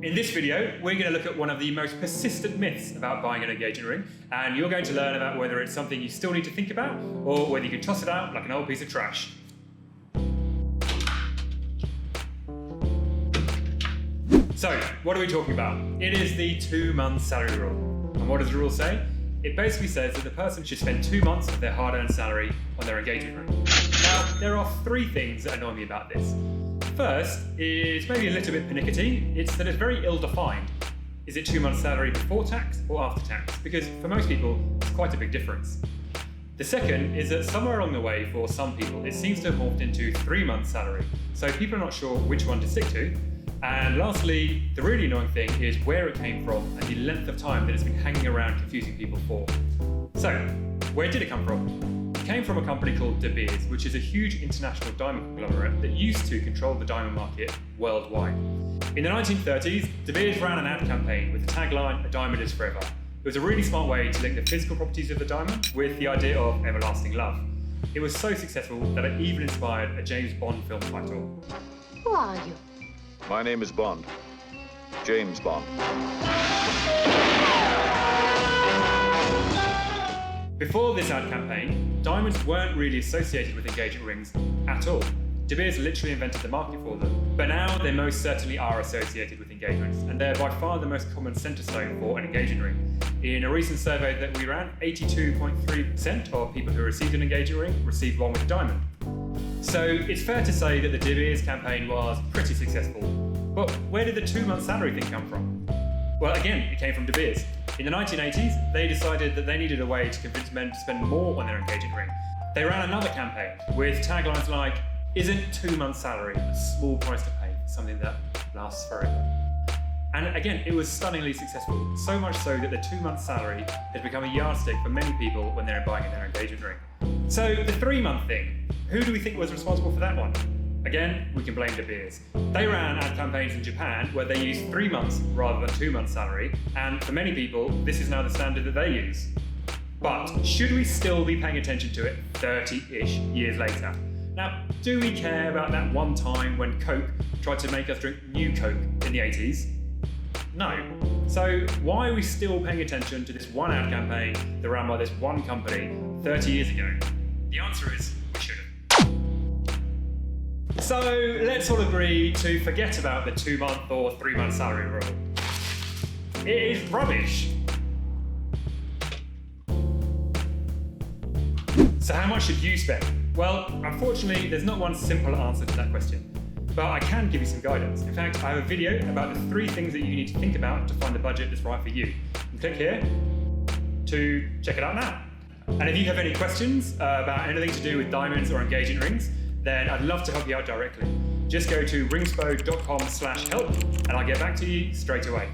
In this video, we're going to look at one of the most persistent myths about buying an engagement ring, and you're going to learn about whether it's something you still need to think about, or whether you can toss it out like an old piece of trash. So, what are we talking about? It is the 2-month salary rule. And what does the rule say? It basically says that the person should spend 2 months of their hard-earned salary on their engagement ring. Now, there are 3 things that annoy me about this. First is maybe a little bit pernickety. It's that it's very ill-defined. Is it 2 months' salary before tax or after tax? Because for most people, it's quite a big difference. The second is that somewhere along the way, for some people, it seems to have morphed into 3 months' salary. So people are not sure which one to stick to. And lastly, the really annoying thing is where it came from and the length of time that it's been hanging around confusing people for. So, where did it come from? It came from a company called De Beers, which is a huge international diamond conglomerate that used to control the diamond market worldwide. In the 1930s, De Beers ran an ad campaign with the tagline, "A diamond is forever." It was a really smart way to link the physical properties of the diamond with the idea of everlasting love. It was so successful that it even inspired a James Bond film title. Who are you? My name is Bond. James Bond. Before this ad campaign, diamonds weren't really associated with engagement rings at all. De Beers literally invented the market for them. But now they most certainly are associated with engagements, and they're by far the most common centre stone for an engagement ring. In a recent survey that we ran, 82.3% of people who received an engagement ring received one with a diamond. So it's fair to say that the De Beers campaign was pretty successful. But where did the 2-month salary thing come from? Well, again, it came from De Beers. In the 1980s, they decided that they needed a way to convince men to spend more on their engagement ring. They ran another campaign with taglines like, "Isn't 2 months' salary a small price to pay for something that lasts forever?" And again, it was stunningly successful, so much so that the 2-month salary has become a yardstick for many people when they're buying their engagement ring. So the 3-month thing, who do we think was responsible for that one? Again, we can blame De Beers. They ran ad campaigns in Japan where they used 3 months rather than 2 months' salary, and for many people, this is now the standard that they use. But should we still be paying attention to it 30-ish years later? Now, do we care about that one time when Coke tried to make us drink new Coke in the 80s? No. So why are we still paying attention to this one ad campaign that ran by this one company 30 years ago? The answer is we shouldn't. So let's all agree to forget about the 2-month or 3-month salary rule. It is rubbish. So how much should you spend? Well, unfortunately, there's not one simple answer to that question. But I can give you some guidance. In fact, I have a video about the 3 things that you need to think about to find the budget that's right for you. And click here to check it out now. And if you have any questions about anything to do with diamonds or engagement rings, then I'd love to help you out directly. Just go to ringspo.com/help and I'll get back to you straight away.